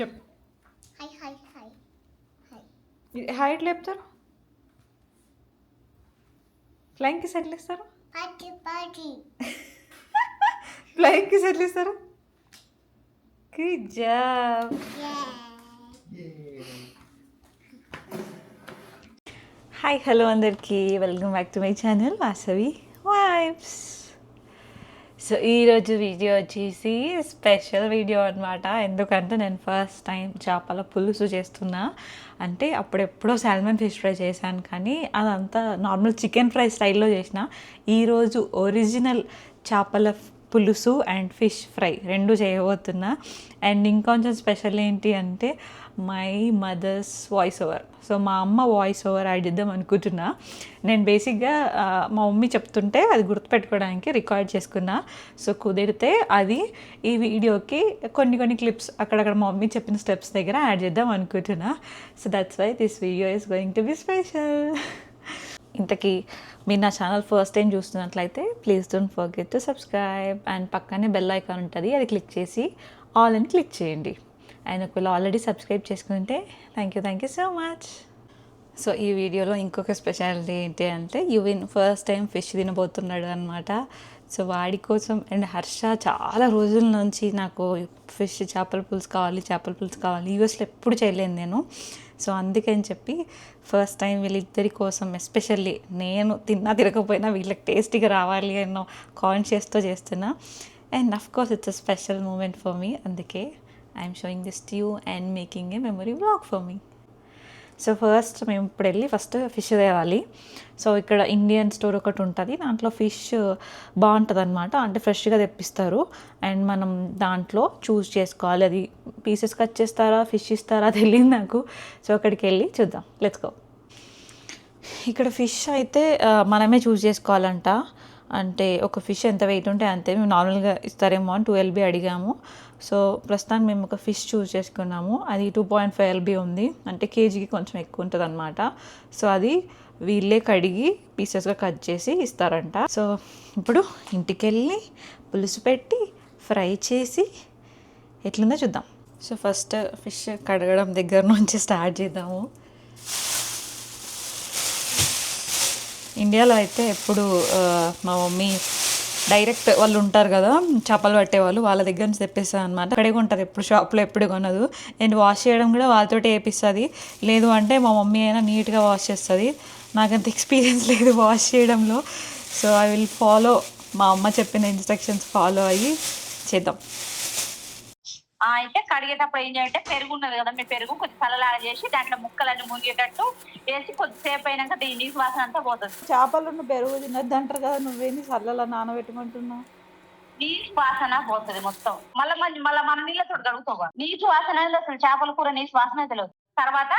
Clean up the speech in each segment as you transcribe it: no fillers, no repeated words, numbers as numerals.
చెప్ hi hi hi hi hi ఎట్లా చెప్తారు? ఫ్లయింగ్ కిస్ ఎట్లా ఇస్తారు? పార్టీ పార్టీ ఫ్లయింగ్ కిస్ ఎట్లా ఇస్తారు? Good job. హాయ్ హలో అందరికీ, welcome back to my channel Vasavi vibes. So ఈరోజు వీడియో వచ్చేసి స్పెషల్ వీడియో అనమాట. ఎందుకంటే నేను ఫస్ట్ టైం చేపల పులుసు చేస్తున్నా. అంటే అప్పుడెప్పుడో సాల్మన్ ఫిష్ ఫ్రై చేశాను, కానీ అదంతా నార్మల్ చికెన్ ఫ్రై స్టైల్లో చేసిన. ఈరోజు ఒరిజినల్ చేపల పులుసు అండ్ ఫిష్ ఫ్రై రెండు చేయబోతున్నా. అండ్ ఇంకొంచెం స్పెషల్ ఏంటి అంటే my mother's voice over. So మా అమ్మ వాయిస్ ఓవర్ యాడ్ చేద్దాం అనుకుంటున్నా. నేను బేసిక్గా మా మమ్మీ చెప్తుంటే అది గుర్తుపెట్టుకోవడానికి రికార్డ్ చేసుకున్నా. సో కుదిరితే అది ఈ వీడియోకి కొన్ని క్లిప్స్ అక్కడక్కడ మా మమ్మీ చెప్పిన స్టెప్స్ దగ్గర యాడ్ చేద్దాం అనుకుంటున్నా. So that's why this video is going to be special. ఇంతకీ మీరు నా ఛానల్ ఫస్ట్ టైం చూస్తున్నట్లయితే please don't forget to subscribe. And పక్కనే బెల్ ఐకాన్ ఉంటుంది, అది క్లిక్ చేసి ఆల్ అని క్లిక్ చేయండి. అండ్ ఒకవేళ ఆల్రెడీ సబ్స్క్రైబ్ చేసుకుంటే thank you so much. So ఈ వీడియోలో ఇంకొక స్పెషాలిటీ ఏంటి అంటే యువిన్ ఫస్ట్ టైం ఫిష్ తినబోతున్నాడు అనమాట. సో వాడి కోసం అండ్ హర్ష చాలా రోజుల నుంచి నాకు ఫిష్ చేపల పులుసు కావాలి యూఎస్లో ఎప్పుడు చేయలేను నేను. సో అందుకని చెప్పి ఫస్ట్ టైం వీళ్ళిద్దరి కోసం ఎస్పెషల్లీ నేను తినకపోయినా వీళ్ళకి టేస్టీగా రావాలి అన్న కాన్షియస్తో చేస్తున్నా. And of course it's a special moment for me. అందుకే I'm showing this to you and making a memory vlog for me. So first మేము ఇప్పుడు వెళ్ళి ఫస్ట్ ఫిష్ తేవాలి. సో ఇక్కడ ఇండియన్ స్టోర్ ఒకటి ఉంటుంది, దాంట్లో ఫిష్ బాగుంటుంది అనమాట. అంటే ఫ్రెష్గా తెప్పిస్తారు. అండ్ మనం దాంట్లో చూస్ చేసుకోవాలి, అది పీసెస్ కట్ చేస్తారా ఫిష్ ఇస్తారా తెలియదు నాకు. సో అక్కడికి వెళ్ళి చూద్దాం, లెట్స్ గో. ఇక్కడ ఫిష్ అయితే మనమే చూస్ చేసుకోవాలంట. అంటే ఒక ఫిష్ ఎంత వెయిట్ ఉంటే అంతే. మేము నార్మల్గా ఇస్తారేమో అని 2 LB అడిగాము. సో ప్రస్తుతానికి మేము ఒక ఫిష్ చూస్ చేసుకున్నాము. అది 2.5 LB ఉంది, అంటే కేజీకి కొంచెం ఎక్కువ ఉంటుంది అనమాట. సో అది వీళ్ళే కడిగి పీసెస్గా కట్ చేసి ఇస్తారంట. సో ఇప్పుడు ఇంటికి వెళ్ళి పులుసు పెట్టి ఫ్రై చేసి ఎట్లుందో చూద్దాం. సో ఫస్ట్ ఫిష్ కడగడం దగ్గర నుంచి స్టార్ట్ చేద్దాము. ఇండియాలో అయితే ఎప్పుడు మా మమ్మీ డైరెక్ట్ వాళ్ళు ఉంటారు కదా చేపలు పట్టేవాళ్ళు, వాళ్ళ దగ్గర నుంచి తెప్పిస్తుంది అనమాట. అక్కడే కొంటారు, ఎప్పుడు షాప్లో ఎప్పుడు కొనదు. అండ్ వాష్ చేయడం కూడా వాళ్ళతోటి వేపిస్తుంది. లేదు అంటే మా మమ్మీ అయినా నీట్గా వాష్ చేస్తుంది. నాకంత ఎక్స్పీరియన్స్ లేదు వాష్ చేయడంలో. సో ఐ విల్ ఫాలో మా అమ్మ చెప్పిన ఇన్స్ట్రక్షన్స్ ఫాలో అయ్యి చేద్దాం. అయితే కడిగేటప్పుడు ఏం చేయాలంటే పెరుగు ఉన్నది కదా, మీ పెరుగు కొద్ది చల్లలాగా చేసి దాంట్లో ముక్కలన్నీ మునిగేటట్టు వేసి కొద్దిసేపు అయినాక దీని నీసు వాసన అంతా పోతుంది. చేపలను పెరుగు తినద్దు అంటారు కదా, నువ్వేంది చల్లలా నానబెట్టుకుంటున్నావు? నీసు వాసన పోతుంది మొత్తం. మళ్ళీ మన నీళ్ళతో కడుగుతావు. నీసు వాసన అనేది అసలు చేపల కూర నీసు వాసన తెలియదు. తర్వాత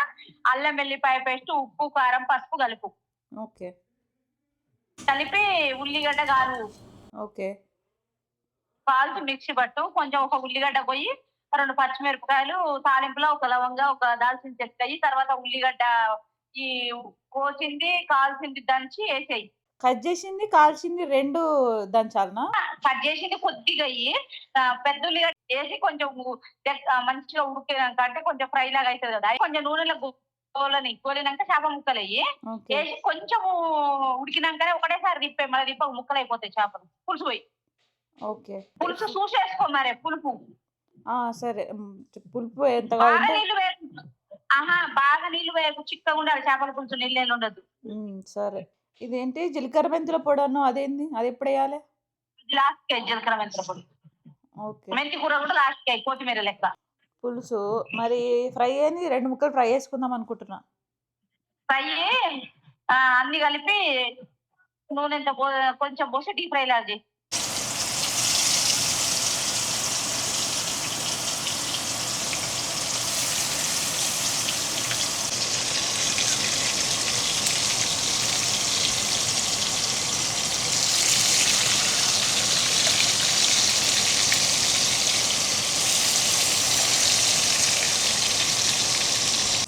అల్లం వెల్లిపాయ పేస్ట్, ఉప్పు కారం పసుపు కలుపు. ఓకే. కలిపి ఉల్లిగడ్డ ఓకే కాల్చి మిక్సీ పట్టు. కొంచెం ఒక ఉల్లిగడ్డ పోయి 2 పచ్చిమిరపకాయలు, తాలింపులో ఒక లవంగా, ఒక దాల్చిన చెక్క, తర్వాత ఉల్లిగడ్డ ఈ కోసింది కాల్చింది దంచి వేసేయి. కట్ చేసింది కాల్చింది రెండు దంచాలనా? కట్ చేసింది కొద్దిగా పెద్ద ఉల్లిగడ్డ వేసి కొంచెం మంచిగా ఉడికినాక, అంటే కొంచెం ఫ్రై లాగా అవుతుంది కదా, కొంచెం నూనెలో కోలినాక చేప ముక్కలు వేసి కొంచెం ఉడికినాకనే ఒకటేసారి మళ్ళీ ముక్కలు అయిపోతాయి చేపలు. పులుసు పోయి పులుసు చూసేసుకో మరి. పులుపు సరే, పులుపు ఎంత బాగా నీళ్ళు వేయకు. బాగా నీళ్ళు వేయకు, చిక్కగా ఉండాలి చేపల పులుసు, నీళ్ళు ఉండదు. సరే. ఇదేంటి జీలకర్ర మెంతుల పొడి అన్న, అదేంది, అది ఎప్పుడు వేయాలి? లాస్ట్ కే జీలకర్ర మెంతుల పొడి. మెంతి కూర కూడా లాస్ట్ కే, కొత్తిమీర లెక్క. పులుసు మరి ఫ్రై అని 2 ముక్కలు ఫ్రై చేసుకుందాం అనుకుంటున్నా. ఫ్రై అన్ని కలిపి నూనె కొంచెం పోసి డీప్ ఫ్రై లాగా చేయి.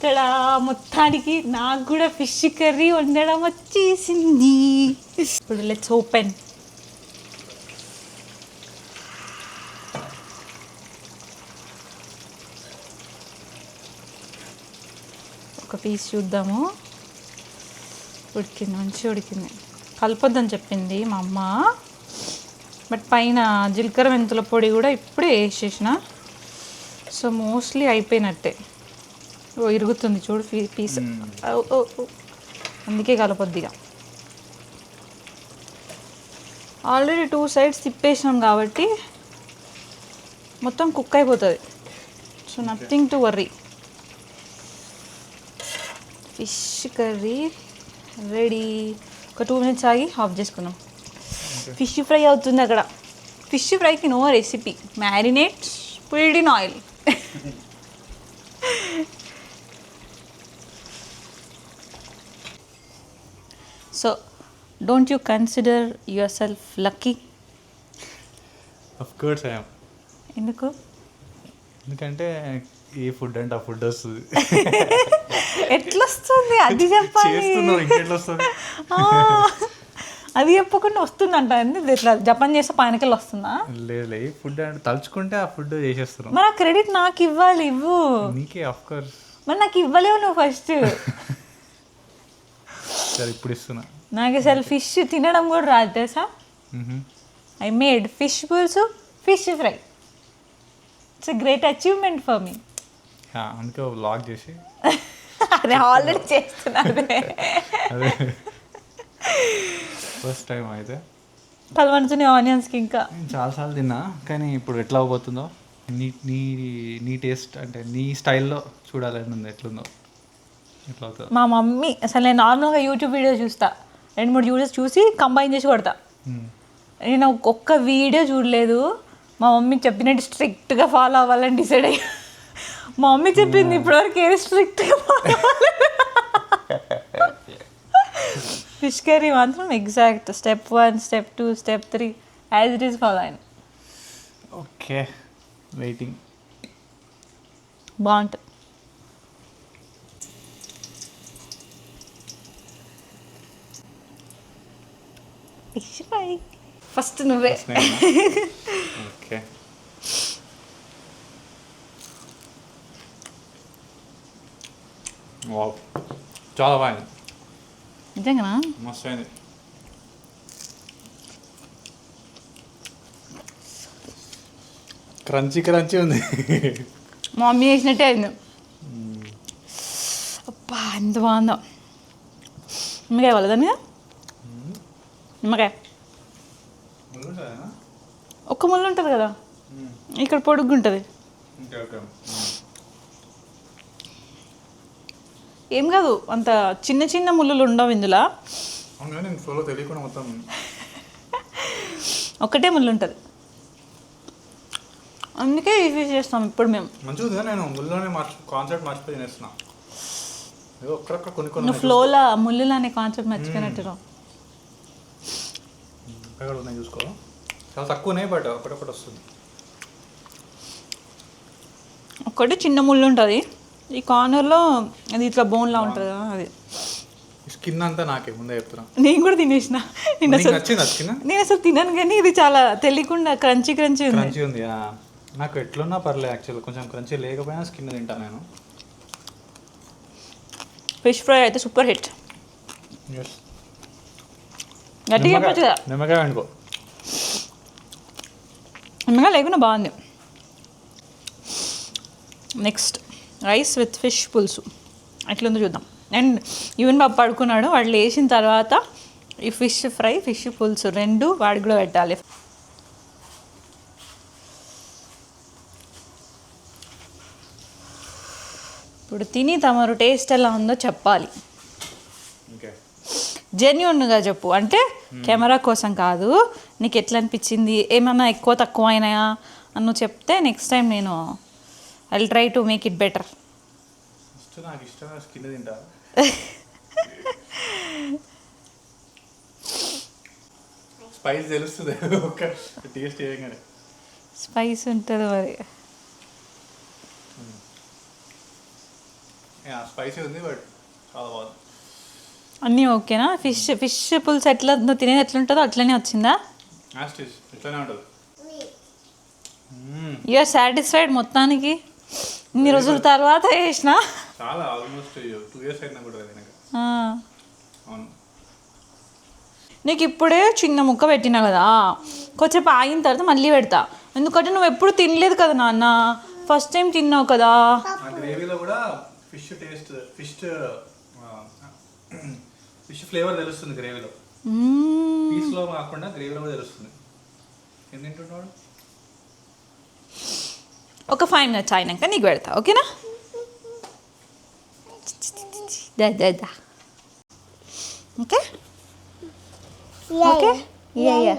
ఇక్కడ మొత్తానికి నాకు కూడా ఫిష్ కర్రీ వండడం వచ్చేసింది. ఇప్పుడు లెట్స్ ఓపెన్. ఒక పీస్ చూద్దాము. ఉడికింది, మంచిగా ఉడికింది. కలపొద్దని చెప్పింది మా అమ్మ, బట్ పైన జీలకర్ర మెంతుల పొడి కూడా ఇప్పుడే వేసేసిన. సో మోస్ట్లీ అయిపోయినట్టే. ఓ ఇరుగుతుంది చూడు పీస్. అందుకే కలపొద్దిగా. ఆల్రెడీ 2 sides తిప్పేసినాం కాబట్టి మొత్తం కుక్ అయిపోతుంది. So nothing to worry. Fish curry ready. ఒక 2 minutes ఆగి ఆఫ్ చేసుకున్నాం. ఫిష్ ఫ్రై అవుతుంది అక్కడ. ఫిష్ ఫ్రైకి no recipe, marinate, pulled in oil. So don't you consider yourself lucky? Of course I am. ఎందుకు? ఎందుకంటే ఈ ఫుడ్ అంటే ఆ ఫుడ్ వస్తుంది. ఎట్లా వస్తుంది అది చెప్పాలి. చేస్తున్నావు ఇంకెట్లా వస్తుంది? అది చెప్పకుండా వస్తుందంట. ఇట్లా జపాన్ చేస్తే పానకెళ్ళి వస్తుందా? లేదు, ఈ ఫుడ్ అంటే తలుచుకుంటే ఆ ఫుడ్ చేసేస్తున్నావు. మరి ఆ క్రెడిట్ నాకు ఇవ్వాలి. ఇవ్వు. నీకే ఆఫ్ కోర్స్. మరి నాకు ఇవ్వలేవు నువ్వు ఫస్ట్. సరే ఇప్పుడు ఇస్తున్నా. నాకు అసలు ఫిష్ తినడం కూడా రాదు తెలుసా. ఐ మేడ్ ఫిష్ పులుసు, fish fry. It's a great achievement for me. అందుకే వ్లాగ్ చేసి అదే ఆల్రెడీ చేస్తున్నాను. అదే ఫస్ట్ టైం అయితే కలవంచుని ఆనియన్స్కి ఇంకా నేను చాలాసార్లు తిన్నా, కానీ ఇప్పుడు ఎట్లా అవబోతుందో నీ నీ నీ టేస్ట్ అంటే నీ స్టైల్లో చూడాలని ఉంది. ఎట్లుందో ఎట్లా అవుతుందో. మా మమ్మీ అసలు నేను నార్మల్గా యూట్యూబ్ వీడియో చూస్తా, 2-3 వీడియోస్ చూసి కంబైన్ చేసి కొడతా. నేను ఒక్క వీడియో చూడలేదు. మా మమ్మీ చెప్పినట్టు స్ట్రిక్ట్గా ఫాలో అవ్వాలని డిసైడ్ అయ్యా. మా మమ్మీ చెప్పింది ఇప్పటివరకు ఏది స్ట్రిక్ట్గా ఫాలో అవ్వాలి. ఫిష్ కర్రీ మాత్రం exact step 1, step 2, step 3 as it is follow అయిన. Okay, waiting. బాగుంటుంది. ఫిష్ ఫ్రై ఫస్ట్ నువ్వే. ఓకే, వావ్, చాలా బాగుంది. నిజంగా మస్తు అయింది. క్రంచీ క్రంచీ ఉంది. మా మమ్మీ చేసినట్టే అయింది. అబ్బా ఎంత బాగుందో. నిమ్మకాయ వాళ్ళ దాని మీద నిమ్మకాయ ఒక్క ముళ్ళు ఉంటుంది కదా, ఇక్కడ పొడుగు ఉంటుంది. ఏం కాదు, అంత చిన్న చిన్న ముళ్ళులు ఉండవు ఇందులో. తెలియకుండా మొత్తం ఒకటే ముళ్ళు ఉంటుంది, అందుకే ఈజీ చేస్తాం ఇప్పుడు మేము. మంచిగా నేను ముళ్ళలోనే కాన్సెప్ట్ మర్చిపోయి తినేస్తున్నా. ఏదో ఒక్కడొక్క కొన్ని కొన్ని నువ్వు ఫ్లోలో ముళ్ళులు అనే కాన్సెప్ట్ మర్చిపోయినట్టు. ఉన్నాయి చూసుకో, చాలా తక్కువనే, బట్ ఒకటొకటి వస్తుంది. ఒకటి చిన్న ముళ్ళు ఉంటుంది, ఈ కార్నర్లో అది ఇట్లా బోన్లా ఉంటుంది కదా అది. స్కిన్ అంతా నాకే ముందే చెప్తున్నా. నేను కూడా తినేసిన. నేను అసలు తినను, కానీ ఇది చాలా తెలియకుండా క్రంచీ క్రంచీ ఉంది. క్రంచీ ఉంది. నాకు ఎట్లున్నా పర్లేదు యాక్చువల్, కొంచెం క్రంచీ లేకపోయినా స్కిన్ తింటా నేను. ఫిష్ ఫ్రై అయితే సూపర్ హిట్. గట్టిగా చెప్పచ్చు కదా. నిమ్మకాయ వండుకో. నిమ్మకాయ లేకుండా బాగుంది. నెక్స్ట్ రైస్ విత్ ఫిష్ పులుసు ఎట్లుందో చూద్దాం. అండ్ ఈవెన్ బాబు పడుకున్నాడు, వాడు లేచిన తర్వాత ఈ ఫిష్ ఫ్రై, ఫిష్ పులుసు రెండు వాడికి కూడా పెట్టాలి. ఇప్పుడు తిని తమరు టేస్ట్ ఎలా ఉందో చెప్పాలి. జెన్యూన్గా చెప్పు, అంటే కెమెరా కోసం కాదు. నీకు ఎట్లా అనిపించింది, ఏమన్నా ఎక్కువ తక్కువ అయినాయా అని నువ్వు చెప్తే నెక్స్ట్ టైం నేను I will try to make it better. నాకు ఇష్టమైన స్కిన్ తింటా. స్పైస్ తెలుస్తుంది ఒక టేస్ట్ చేయగానే. స్పైస్ ఉంటుంది మరి. స్పైసీ ఉంది, బట్ చాలా బాగుంది. అన్నీ ఓకేనా? ఫిష్ పులుసు ఎట్లా నువ్వు తినేది ఎట్లుంటుందో అట్లనే వచ్చిందా? ఇట్లానే ఉంటుంది. యూఆర్ సాటిస్ఫైడ్ మొత్తానికి? ఇన్ని రోజుల తర్వాత చేసిన చాలా ఆల్మోస్ట్ 2 years అయినా కూడా తినక. ఆ. అవును. నీకు ఇప్పుడే చిన్న ముక్క పెట్టినా కదా, కొంచెం ఆగిన తర్వాత మళ్ళీ పెడతా. ఎందుకంటే నువ్వు ఎప్పుడు తినలేదు కదా నాన్న, ఫస్ట్ టైం తిన్నావు కదా. ఆ గ్రేవీలో కూడా ఫిష్ టేస్ట్, ఫిష్ ఫ్లేవర్ తెలుస్తుంది గ్రేవీలో. పీస్లో కాకుండా గ్రేవీలో కూడా తెలుస్తుంది. ఏం తింటున్నాడు? ఒక 5 minutes అయినాక నీకు పెడతా, ఓకేనా? దా okay okay. Yeah yeah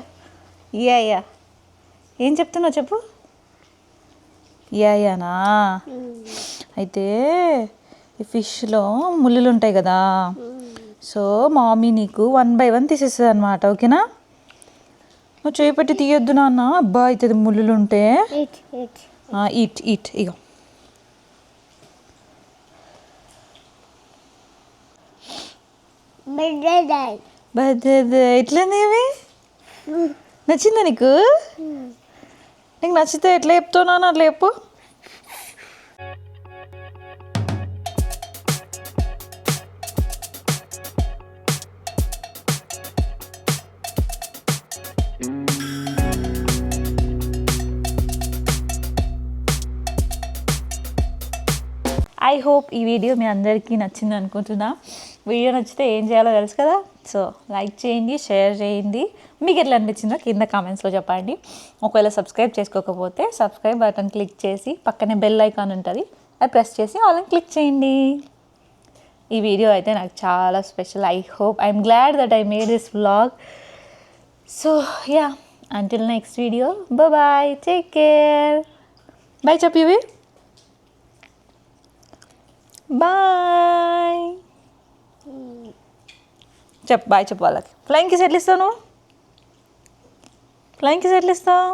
yeah yeah. ఏం చెప్తున్నావు చెప్పు. యా యానా. అయితే ఈ ఫిష్లో ముళ్ళులు ఉంటాయి కదా, సో మమ్మీ నీకు 1 by 1 తీసేస్తుంది అనమాట, ఓకేనా? నువ్వు చేయి పెట్టి తీయొద్దు నాన్న, అబ్బా అవుతుంది ముళ్ళులు ఉంటే. ఈట్ ఈట్ ఇగో. ఎట్లనేవి నచ్చిందా నీకు? నీకు నచ్చితే ఎట్లా చెప్తావు నాన్న, అట్లా చెప్పు. ఐ హోప్ ఈ వీడియో మీ అందరికీ నచ్చింది అనుకుంటున్నా. వీడియో నచ్చితే ఏం చేయాలో తెలుసు కదా, సో లైక్ చేయండి, షేర్ చేయండి. మీకు ఎట్లా అనిపించిందో కింద కామెంట్స్లో చెప్పండి. ఒకవేళ సబ్స్క్రైబ్ చేసుకోకపోతే సబ్స్క్రైబ్ బటన్ క్లిక్ చేసి పక్కనే బెల్ ఐకాన్ ఉంటుంది, అది ప్రెస్ చేసి ఆల్ అని క్లిక్ చేయండి. ఈ వీడియో అయితే నాకు చాలా special. I hope I'm glad that I made this vlog. So yeah, until next video, bye, take care. Bye చెప్పివి. బాయ్ చెప్పు, బాయ్ చెప్పు వాళ్ళకి. ఫ్లయింగ్ కిస్ ఎట్లా ఇస్తావు నువ్వు? ఫ్లయింగ్ కిస్ ఎట్లా ఇస్తావు?